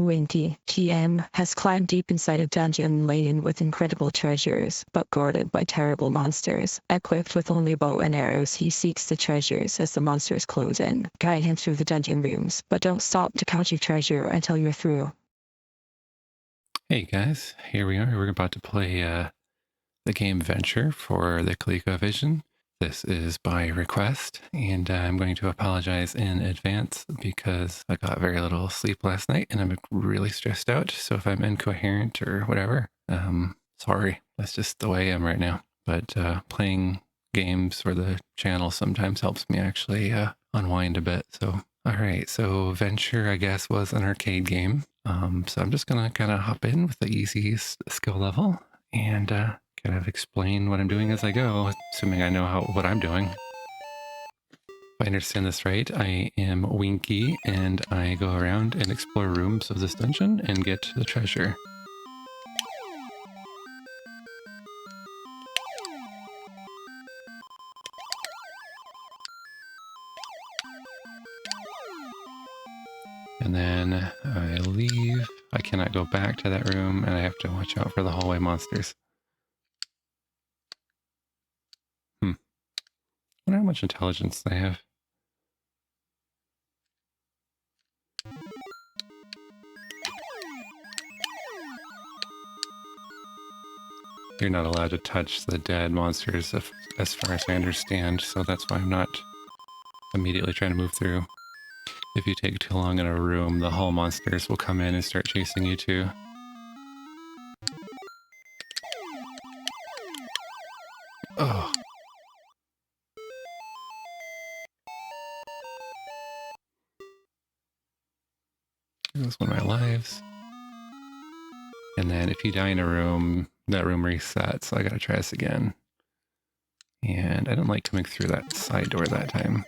Winky, GM, has climbed deep inside a dungeon laden with incredible treasures, but guarded by terrible monsters. Equipped with only bow and arrows, he seeks the treasures as the monsters close in. Guide him through the dungeon rooms, but don't stop to count your treasure until you're through. Hey guys, here we are. We're about to play the game Venture for the ColecoVision. This is by request, and I'm going to apologize in advance because I got very little sleep last night and I'm really stressed out. So if I'm incoherent or whatever, sorry. That's just the way I am right now. But playing games for the channel sometimes helps me actually unwind a bit. So, all right. So Venture, I guess, was an arcade game. So I'm just going to kind of hop in with the easiest skill level and kind of explain what I'm doing as I go, assuming I know what I'm doing. If I understand this right, I am Winky and I go around and explore rooms of this dungeon and get the treasure. And then I leave. I cannot go back to that room and I have to watch out for the hallway monsters. I wonder how much intelligence they have. You're not allowed to touch the dead monsters as far as I understand, so that's why I'm not immediately trying to move through. If you take too long in a room, the hall monsters will come in and start chasing you too. Oh. There goes one of my lives. And then if you die in a room, that room resets, so I gotta try this again. And I don't like coming through that side door that time.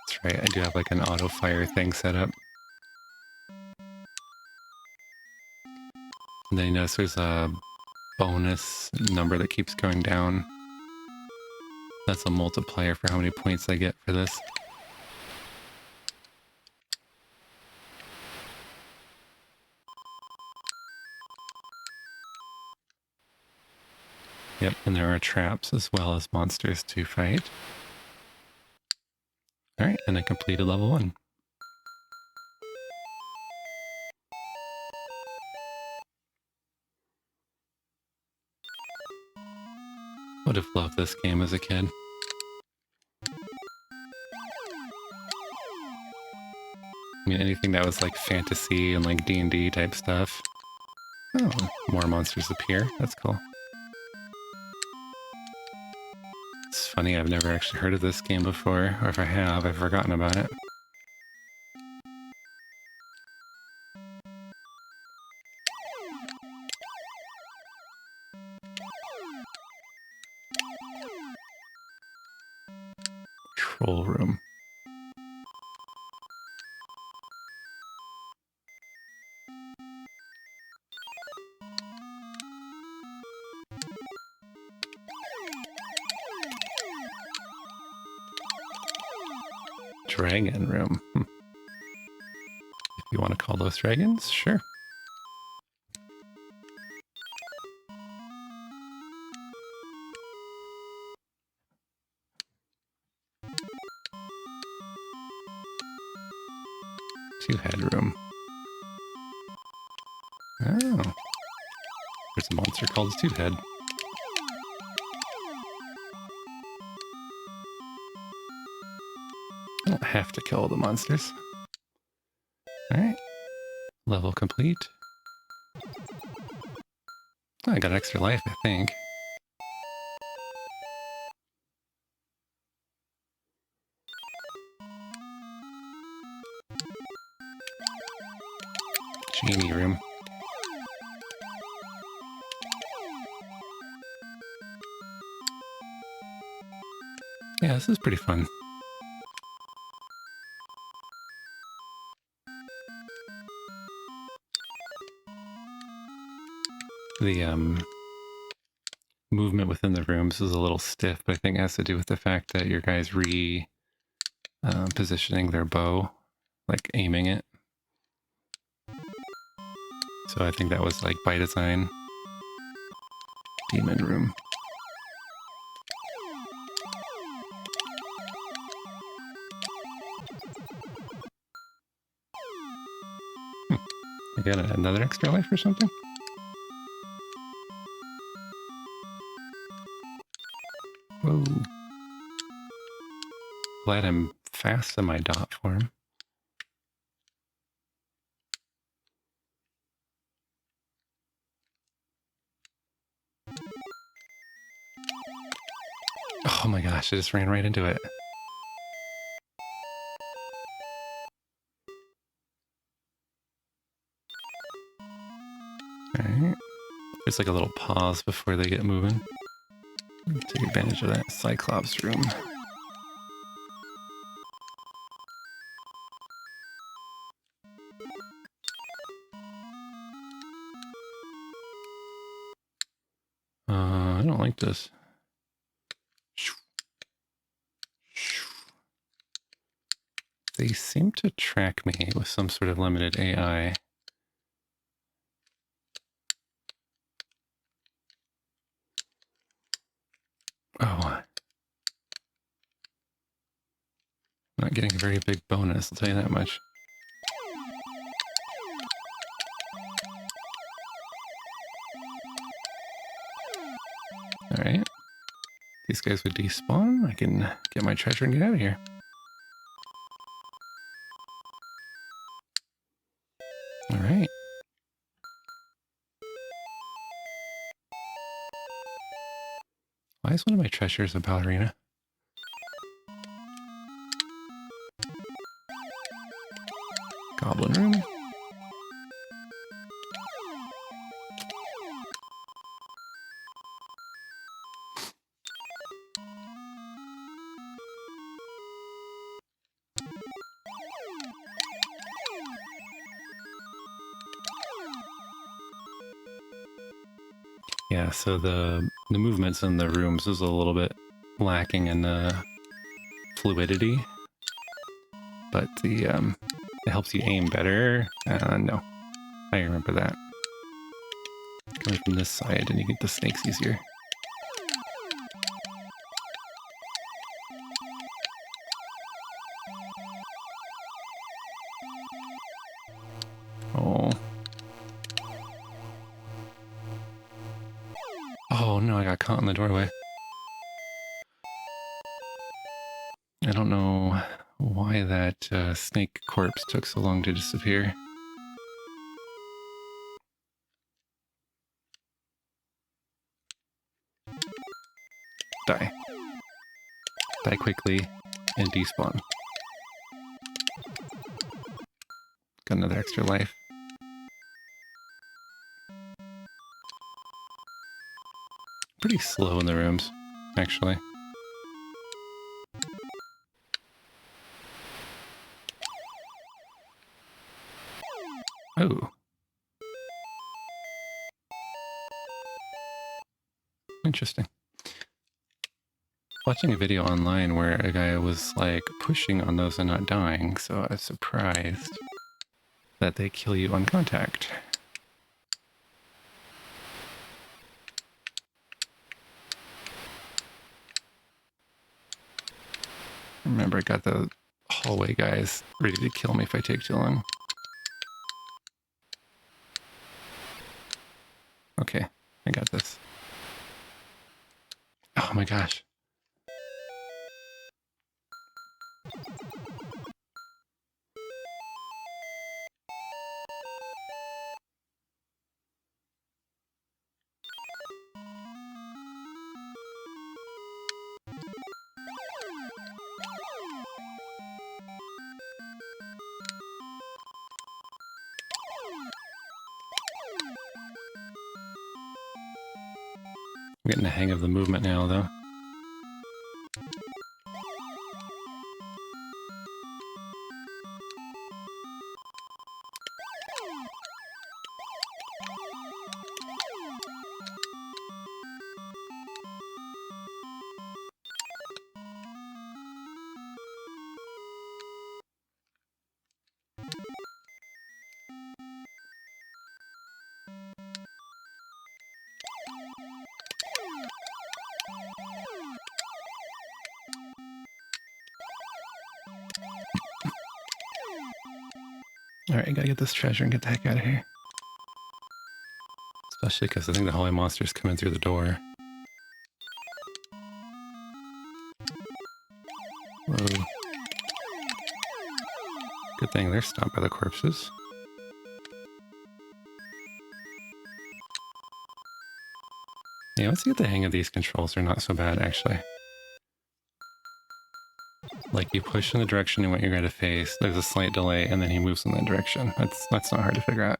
That's right, I do have like an auto fire thing set up. And then you notice there's a bonus number that keeps going down. That's a multiplier for how many points I get for this. Yep, and there are traps as well as monsters to fight. Alright, and I completed level 1. Would have loved this game as a kid. I mean, anything that was like fantasy and like D&D type stuff. Oh, more monsters appear. That's cool. It's funny, I've never actually heard of this game before, or if I have, I've forgotten about it. Control room. Dragon room. If you want to call those dragons, sure. Two-head room. Oh. There's a monster called Two-head. I don't have to kill all the monsters. Alright. Level complete. Oh, I got an extra life, I think. Genie room. Yeah, this is pretty fun. The movement within the rooms is a little stiff, but I think it has to do with the fact that your guys positioning their bow, like aiming it. So I think that was like by design. Demon room. I got another extra life or something? Whoa. Glad I'm fast in my dot form. Oh my gosh, I just ran right into it. Alright. There's like a little pause before they get moving. Take advantage of that Cyclops room. I don't like this. They seem to track me with some sort of limited AI. Oh. Not getting a very big bonus, I'll tell you that much. Alright. These guys would despawn. I can get my treasure and get out of here. Alright. Why is one of my treasures a ballerina? Goblin room. Yeah, so the movements in the rooms is a little bit lacking in fluidity, but the it helps you aim better. No, I remember that. Coming from this side, and you get the snakes easier. Oh. Oh no, I got caught in the doorway. I don't know why that snake corpse took so long to disappear. Die. Die quickly and despawn. Got another extra life. Pretty slow in the rooms, actually. Oh. Interesting. Watching a video online where a guy was like pushing on those and not dying, so I was surprised that they kill you on contact. Remember, I got the hallway guys ready to kill me if I take too long. Okay, I got this. Oh my gosh. I'm getting the hang of the movement now, though. Alright, gotta get this treasure and get the heck out of here. Especially because I think the hallway monster's coming through the door. Whoa. Good thing they're stopped by the corpses. Yeah, once you get the hang of these controls, they're not so bad, actually. Like, you push in the direction you want your guy to face, there's a slight delay, and then he moves in that direction. That's not hard to figure out.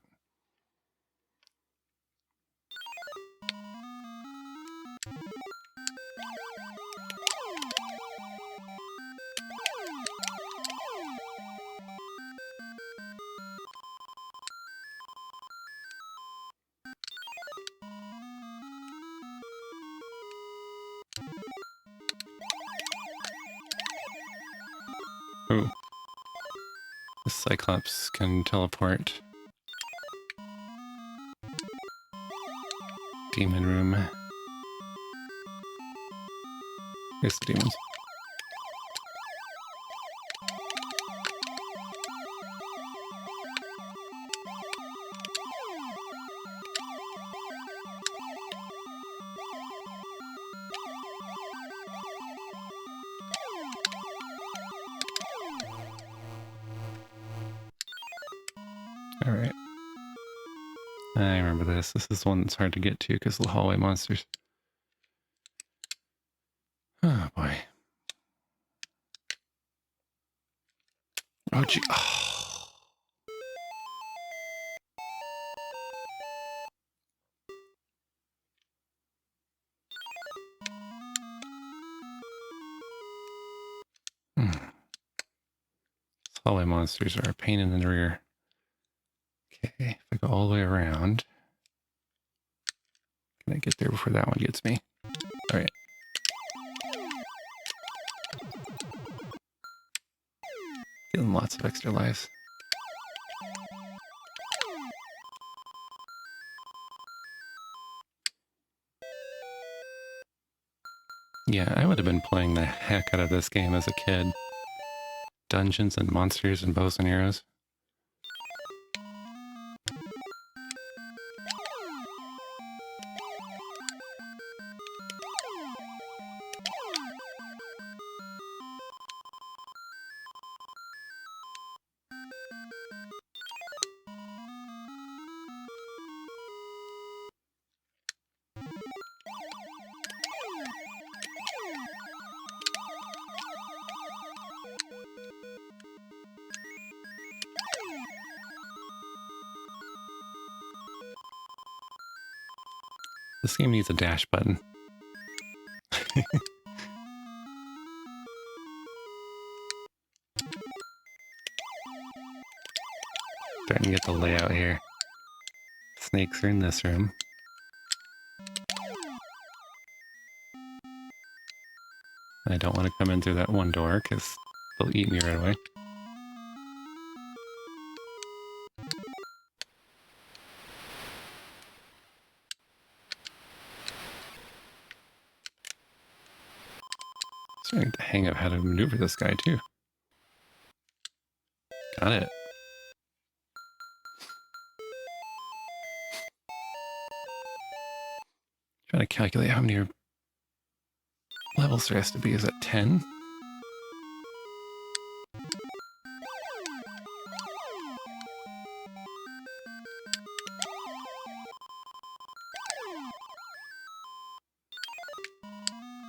Ooh. The Cyclops can teleport. Demon room. Here's the demons. Alright. I remember this. This is the one that's hard to get to because of the hallway monsters. Oh boy. Oh gee. Oh. These hallway monsters are a pain in the rear. Okay, if I go all the way around, can I get there before that one gets me? Alright. Getting lots of extra lives. Yeah, I would have been playing the heck out of this game as a kid. Dungeons and monsters and bows and arrows. This game needs a dash button. Starting to get the layout here. Snakes are in this room. I don't want to come in through that one door because they'll eat me right away. Starting to hang out how to maneuver this guy too. Got it. Trying to calculate how many levels there has to be. Is that 10?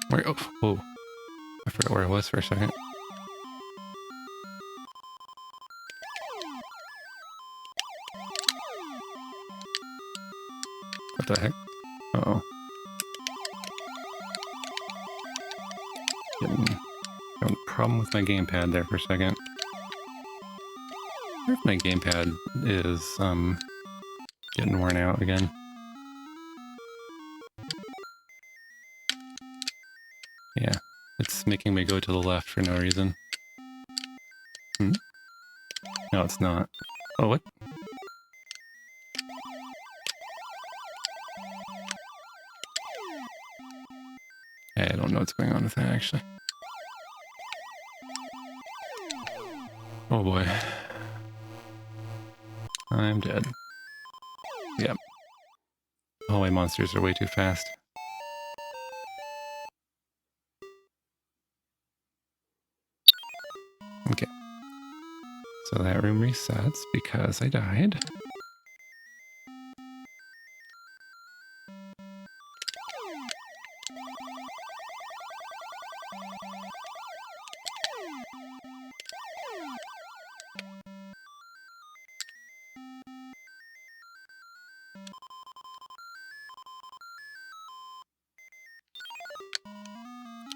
Where? Oh, whoa. I forgot where I was for a second. What the heck? Uh-oh. Having a problem with my gamepad there for a second. I wonder if my gamepad is getting worn out again. Yeah, it's making me go to the left for no reason. No, it's not. Oh, what? I don't know what's going on with that, actually. Oh boy. I'm dead. Yep. Hallway monsters are way too fast. Okay. So that room resets because I died.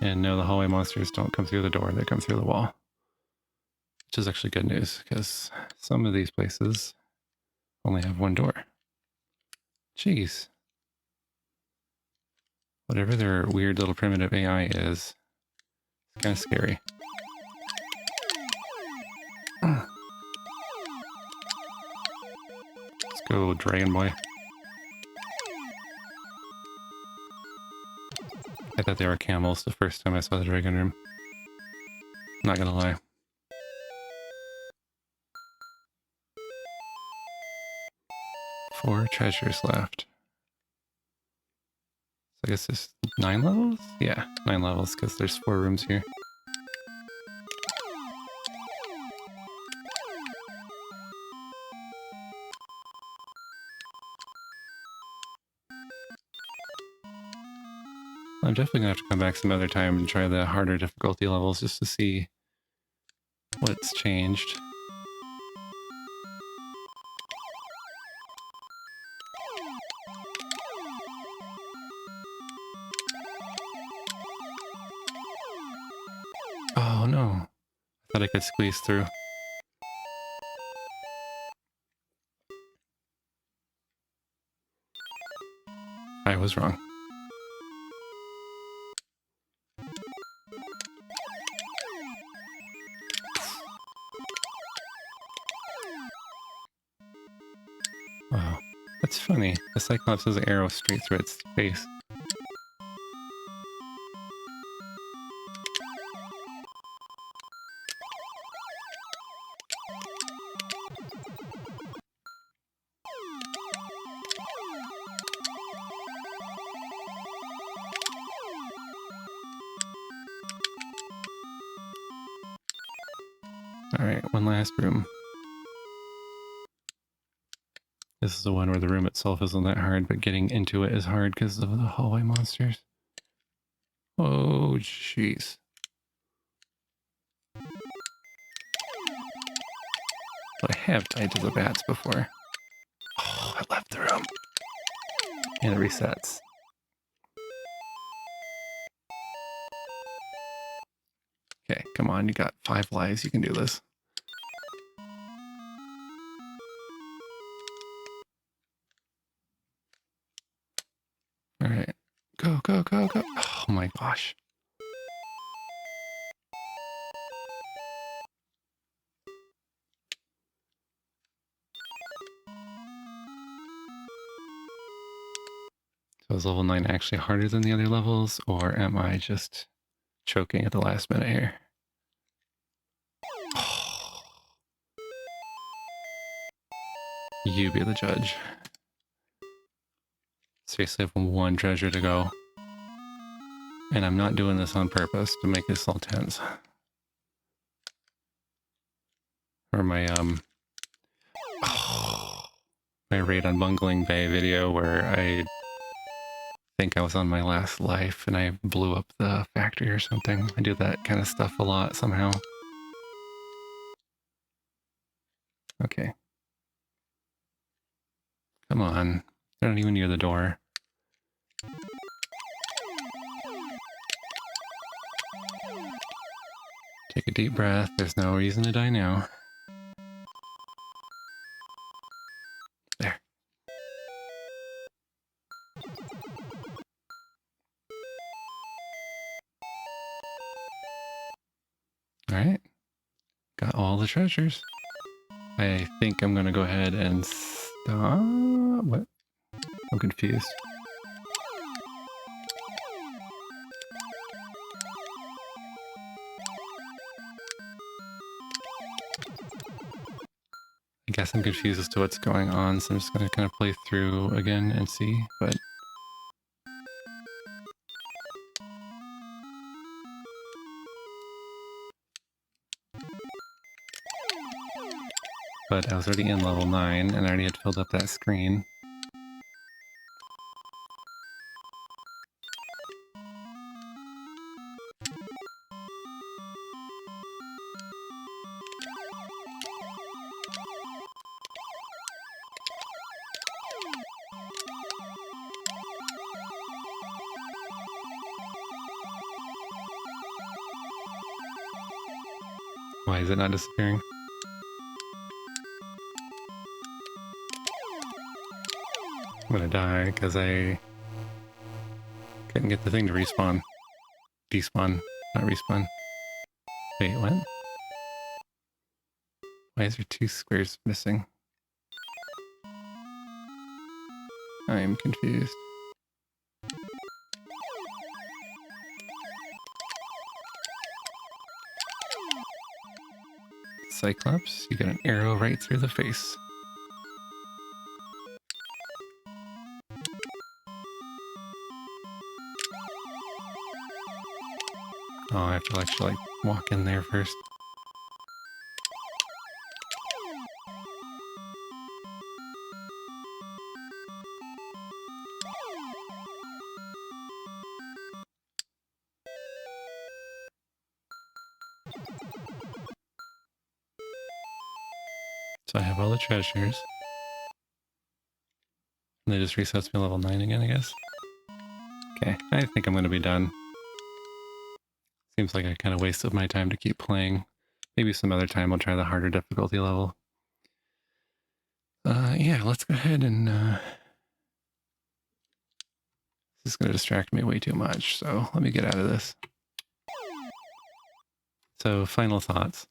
And no, the hallway monsters don't come through the door, they come through the wall. Which is actually good news, because some of these places only have one door. Jeez. Whatever their weird little primitive AI is, it's kind of scary. Let's go, Dragon Boy. I thought they were camels the first time I saw the dragon room. Not gonna lie. Four treasures left. So I guess there's 9 levels? Yeah, 9 levels, because there's 4 rooms here. I'm definitely gonna have to come back some other time and try the harder difficulty levels just to see what's changed. Oh no. I thought I could squeeze through. I was wrong. Oh, that's funny. The Cyclops has an arrow straight through its face. Alright, one last room. This is the one where the room itself isn't that hard, but getting into it is hard because of the hallway monsters. Oh, jeez. But I have died to the bats before. Oh, I left the room. And it resets. Okay, come on, you got 5 lives, you can do this. Alright, go, go, go, go. Oh my gosh. So is level 9 actually harder than the other levels, or am I just choking at the last minute here? Oh. You be the judge. Seriously, I have 1 treasure to go. And I'm not doing this on purpose to make this all tense. Or my, my Raid on Bungling Bay video where I think I was on my last life and I blew up the factory or something. I do that kind of stuff a lot somehow. Okay. Come on. They're not even near the door. Take a deep breath. There's no reason to die now. There. Alright. Got all the treasures. I think I'm gonna go ahead and stop. What? I'm confused. I guess I'm confused as to what's going on, so I'm just going to kind of play through again and see, but I was already in level 9 and I already had filled up that screen. Why is it not disappearing? I'm gonna die because I couldn't get the thing to respawn. Despawn, not respawn. Wait, what? Why is there 2 squares missing? I am confused. Cyclops, you got an arrow right through the face. Oh, I have to actually walk in there first. So I have all the treasures. And they just resets me level 9 again, I guess. Okay, I think I'm going to be done. Seems like I kind of wasted my time to keep playing. Maybe some other time I'll try the harder difficulty level. Yeah, let's go ahead and... this is going to distract me way too much, so let me get out of this. So, final thoughts.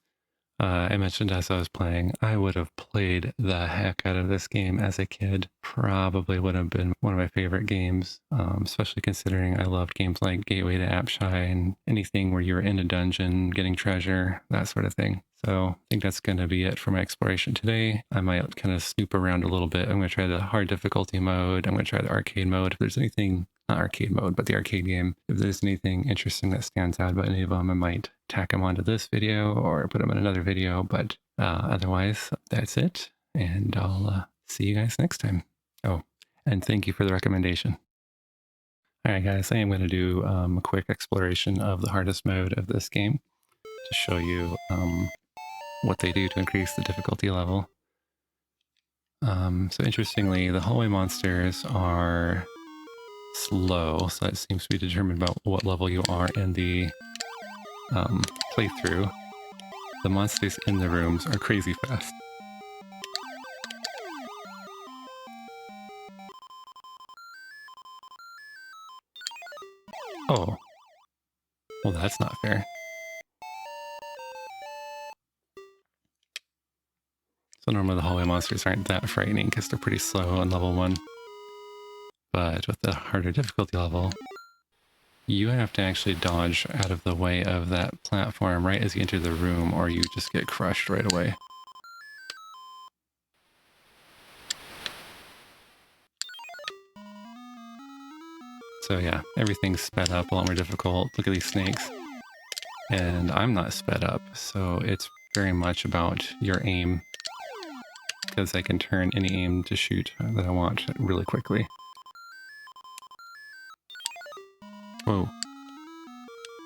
I mentioned as I was playing, I would have played the heck out of this game as a kid. Probably would have been one of my favorite games, especially considering I loved games like Gateway to Apshai and anything where you were in a dungeon, getting treasure, that sort of thing. So I think that's going to be it for my exploration today. I might kind of snoop around a little bit. I'm going to try the hard difficulty mode. I'm going to try the arcade mode. If there's anything, not arcade mode, but the arcade game, if there's anything interesting that stands out about any of them, I might tack them onto this video or put them in another video. But otherwise, that's it. And I'll see you guys next time. Oh, and thank you for the recommendation. All right, guys, I am going to do a quick exploration of the hardest mode of this game to show you what they do to increase the difficulty level. So interestingly, the hallway monsters are slow, so that seems to be determined by what level you are in the playthrough. The monsters in the rooms are crazy fast. Oh. Well, that's not fair. So normally the hallway monsters aren't that frightening because they're pretty slow on level 1. But with the harder difficulty level, you have to actually dodge out of the way of that platform right as you enter the room, or you just get crushed right away. So yeah, everything's sped up, a lot more difficult. Look at these snakes. And I'm not sped up, so it's very much about your aim, because I can turn any aim to shoot that I want really quickly. Whoa.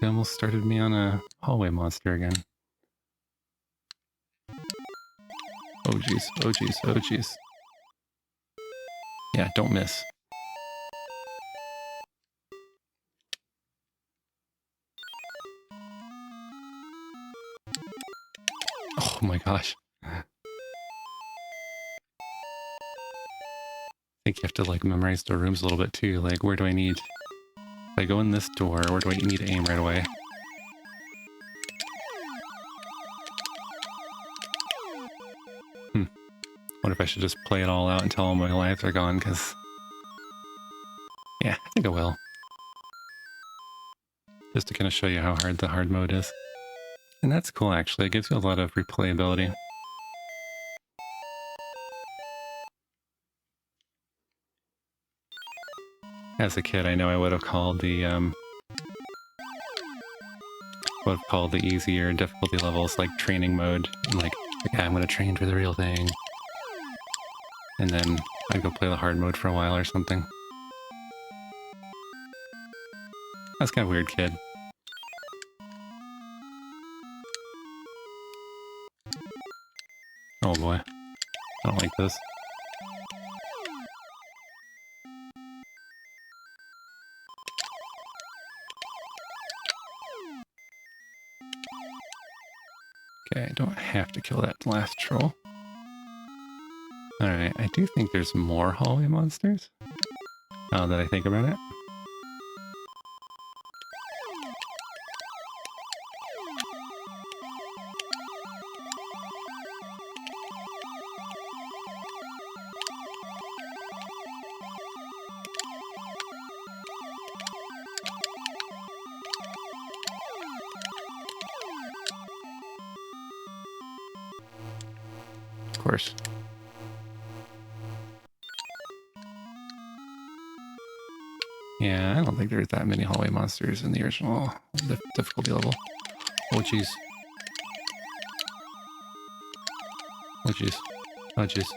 They almost started me on a hallway monster again. Oh jeez, oh jeez, oh jeez. Yeah, don't miss. Oh my gosh. I think you have to like memorize the rooms a little bit too. Like, where do I need... If I go in this door, where do I need to aim right away? What if I should just play it all out until all my lives are gone, because... Yeah, I think I will. Just to kind of show you how hard the hard mode is. And that's cool, actually. It gives you a lot of replayability. As a kid, I know I would have called the easier difficulty levels like training mode, and like yeah, I'm gonna train for the real thing, and then I'd go play the hard mode for a while or something. That's kind of weird, kid. Oh boy, I don't like this. Okay, I don't have to kill that last troll. Alright, I do think there's more hallway monsters, now that I think about it. Of course. Yeah, I don't think there's that many hallway monsters in the original difficulty level. Oh jeez. Oh jeez. Oh jeez.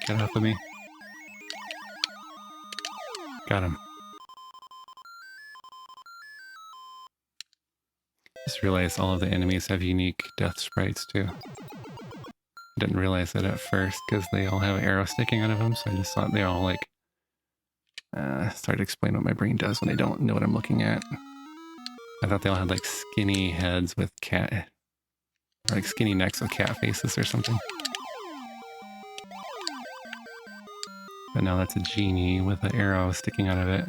Get off of me. Got him. Just realized all of the enemies have unique death sprites too. Didn't realize that at first because they all have an arrow sticking out of them, so I just thought they all like started to explain what my brain does when I don't know what I'm looking at. I thought they all had like skinny heads with cat, or like skinny necks with cat faces or something. But now that's a genie with an arrow sticking out of it.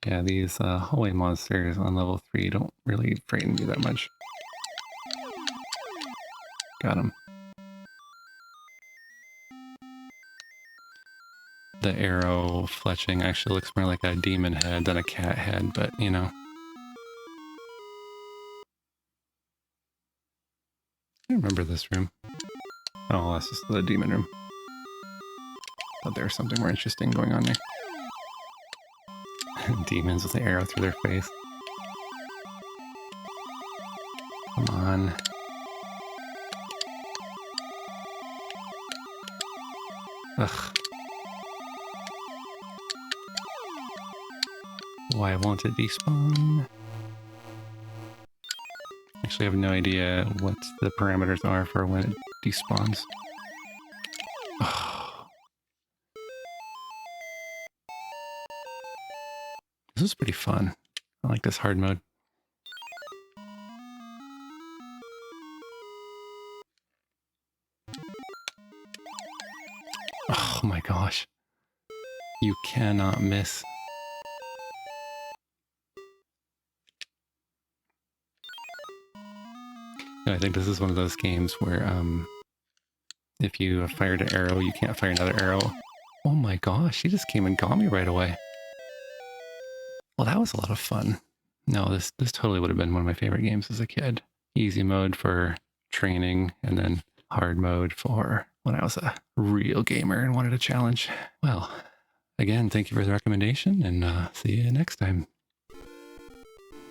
Yeah, these hallway monsters on level 3 don't really frighten me that much. Got him. The arrow fletching actually looks more like a demon head than a cat head, but you know. I remember this room. Oh, that's just the demon room. Thought there was something more interesting going on there. Demons with an arrow through their face. Come on. Ugh. Why won't it despawn? Actually, I have no idea what the parameters are for when it despawns. Oh. This is pretty fun. I like this hard mode. Oh my gosh. You cannot miss. I think this is one of those games where if you have fired an arrow, you can't fire another arrow. Oh my gosh, he just came and got me right away. Well, that was a lot of fun. No, this totally would have been one of my favorite games as a kid. Easy mode for training, and then hard mode for when I was a real gamer and wanted a challenge. Well, again, thank you for the recommendation, and see you next time.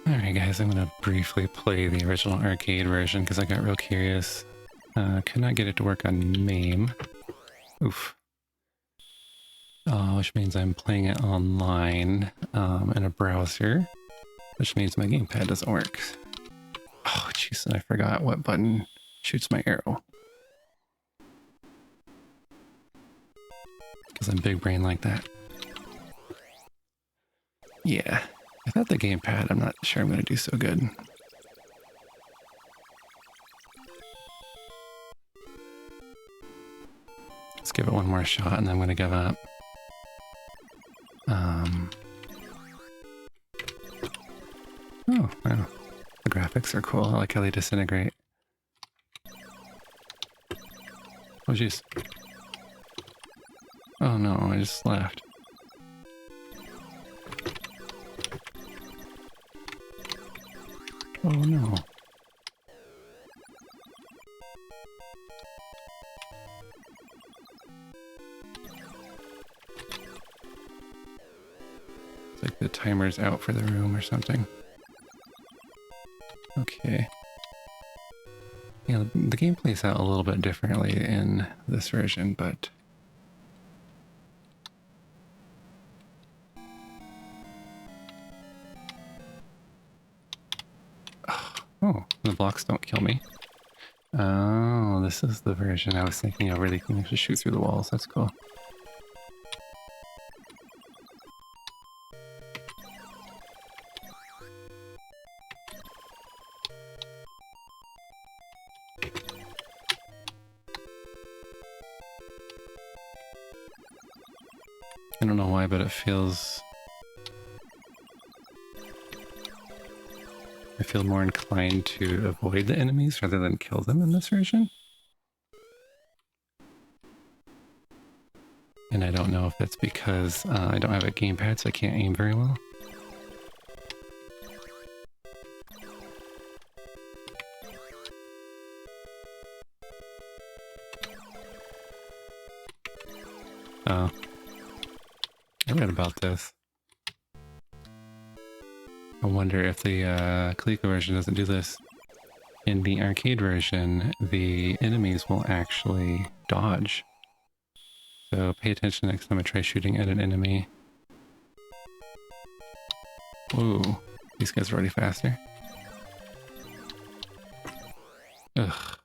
Alright guys, I'm going to briefly play the original arcade version because I got real curious. Could not get it to work on MAME. Oof. Which means I'm playing it online in a browser, which means my gamepad doesn't work. Oh jeez, and I forgot what button shoots my arrow. Because I'm big brain like that. Yeah, without the gamepad, I'm not sure I'm going to do so good. Let's give it one more shot and then I'm going to give up. Oh, wow. The graphics are cool. I like how they disintegrate. Oh, jeez. Oh no, I just left. Oh no. the timer's out for the room or something. Okay. Yeah, the game plays out a little bit differently in this version, but... Oh, the blocks don't kill me. Oh, this is the version I was thinking of where they can actually shoot through the walls. That's cool. I don't know why, but it feels... I feel more inclined to avoid the enemies rather than kill them in this version. And I don't know if it's because I don't have a gamepad, so I can't aim very well. Oh. I read about this. I wonder if the ColecoVision doesn't do this. In the arcade version, the enemies will actually dodge. So pay attention next time I try shooting at an enemy. Whoa, these guys are already faster. Ugh.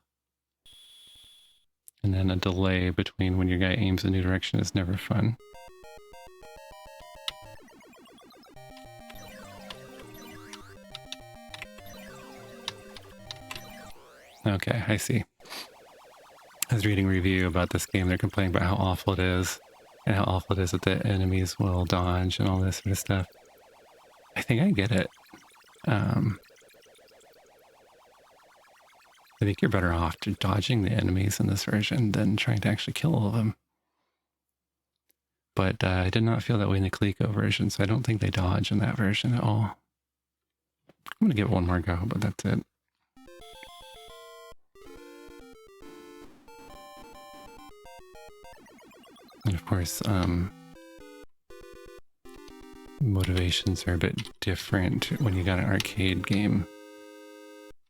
And then a delay between when your guy aims a new direction is never fun. Okay, I see. I was reading a review about this game. They're complaining about how awful it is, and how awful it is that the enemies will dodge and all this sort of stuff. I think I get it. I think you're better off dodging the enemies in this version than trying to actually kill all of them. But I did not feel that way in the Coleco version, so I don't think they dodge in that version at all. I'm going to give it one more go, but that's it. And of course, motivations are a bit different when you got an arcade game.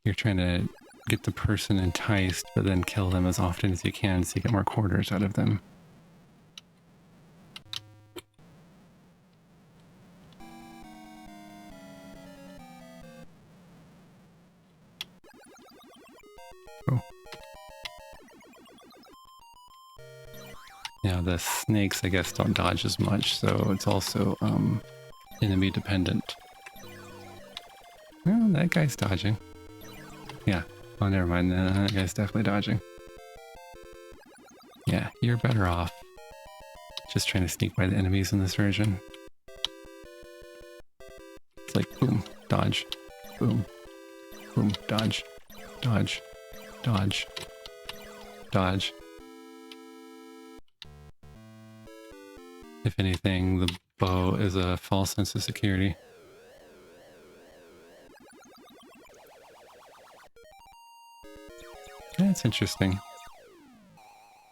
You're trying to get the person enticed, but then kill them as often as you can so you get more quarters out of them. Oh. Yeah, the snakes, I guess, don't dodge as much, so it's also enemy dependent. Oh, that guy's dodging. Yeah. Oh, never mind. That guy's definitely dodging. Yeah, you're better off just trying to sneak by the enemies in this version. It's like, boom, dodge, boom, boom, dodge, dodge, dodge, dodge. If anything, the bow is a false sense of security. That's interesting.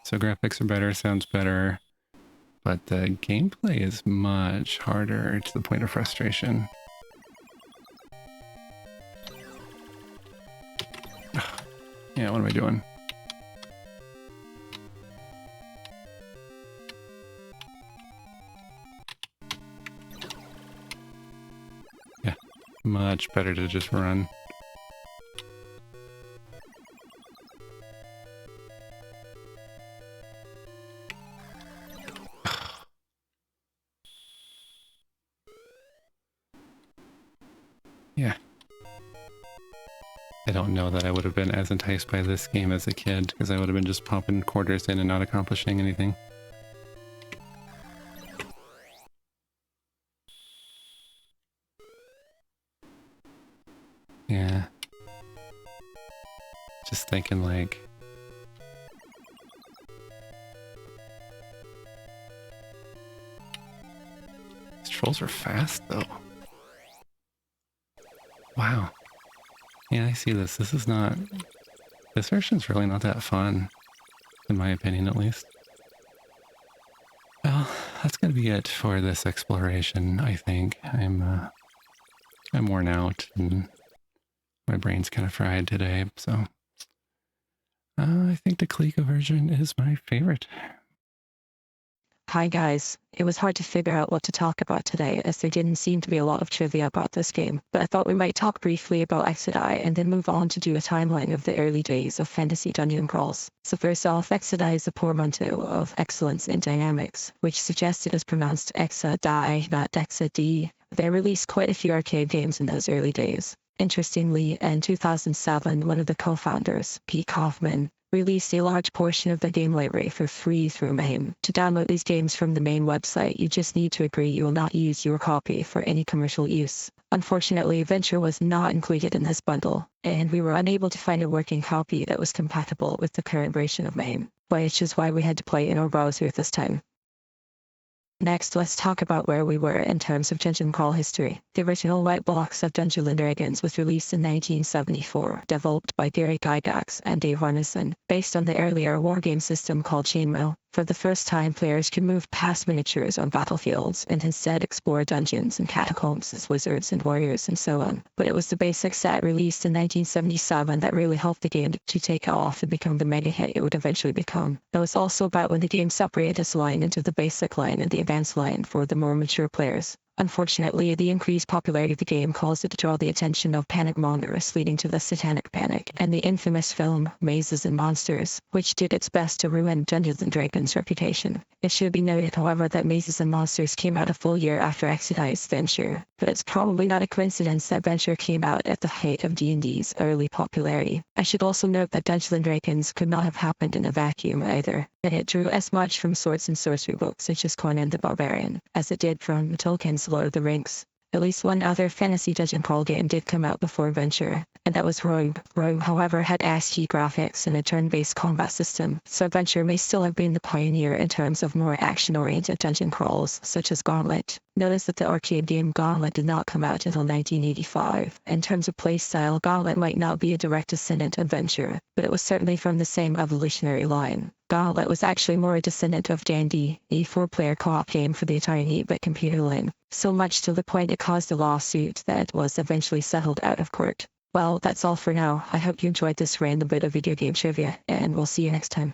So graphics are better, sounds better, but the gameplay is much harder to the point of frustration. Yeah, what am I doing? Yeah, much better to just run. Yeah. I don't know that I would have been as enticed by this game as a kid, because I would have been just popping quarters in and not accomplishing anything. Yeah. Just thinking like... These trolls are fast, though. Wow. Yeah, I see this. This is not... This version's really not that fun. In my opinion, at least. Well, that's going to be it for this exploration, I think. I'm worn out and my brain's kind of fried today, so I think the ColecoVision is my favorite. Hi guys, it was hard to figure out what to talk about today as there didn't seem to be a lot of trivia about this game, but I thought we might talk briefly about Exidy and then move on to do a timeline of the early days of fantasy dungeon crawls. So first off, Exidy is a portmanteau of excellence in dynamics, which suggests it is pronounced Exidy, not Exidy. They released quite a few arcade games in those early days. Interestingly, in 2007, one of the co-founders, Pete Kaufman, released a large portion of the game library for free through MAME. To download these games from the main website, you just need to agree you will not use your copy for any commercial use. Unfortunately, Venture was not included in this bundle, and we were unable to find a working copy that was compatible with the current version of MAME, which is why we had to play in our browser this time. Next, let's talk about where we were in terms of dungeon crawl history. The original white box of Dungeons & Dragons was released in 1974, developed by Gary Gygax and Dave Arneson, based on the earlier wargame system called Chainmail. For the first time, players could move past miniatures on battlefields and instead explore dungeons and catacombs as wizards and warriors and so on. But it was the basic set released in 1977 that really helped the game to take off and become the mega hit it would eventually become. It was also about when the game separated its line into the basic line and the advanced line for the more mature players. Unfortunately, the increased popularity of the game caused it to draw the attention of panic mongers, leading to the Satanic Panic and the infamous film Mazes and Monsters, which did its best to ruin Dungeons & Dragons' reputation. It should be noted, however, that Mazes and Monsters came out a full year after Exidy's Venture, but it's probably not a coincidence that Venture came out at the height of D&D's early popularity. I should also note that Dungeons & Dragons could not have happened in a vacuum either, and it drew as much from swords and sorcery books such as Conan the Barbarian as it did from Tolkien's Lord of the Rings. At least one other fantasy dungeon crawl game did come out before Venture, and that was Rogue. Rogue, however, had ASCII graphics and a turn-based combat system, so Venture may still have been the pioneer in terms of more action-oriented dungeon crawls, such as Gauntlet. Notice that the arcade game Gauntlet did not come out until 1985. In terms of playstyle, Gauntlet might not be a direct descendant of Venture, but it was certainly from the same evolutionary line. Gauntlet was actually more a descendant of D&D, a 4-player co-op game for the Atari 8-bit computer line, so much to the point it caused a lawsuit that was eventually settled out of court. Well, that's all for now. I hope you enjoyed this random bit of video game trivia, and we'll see you next time.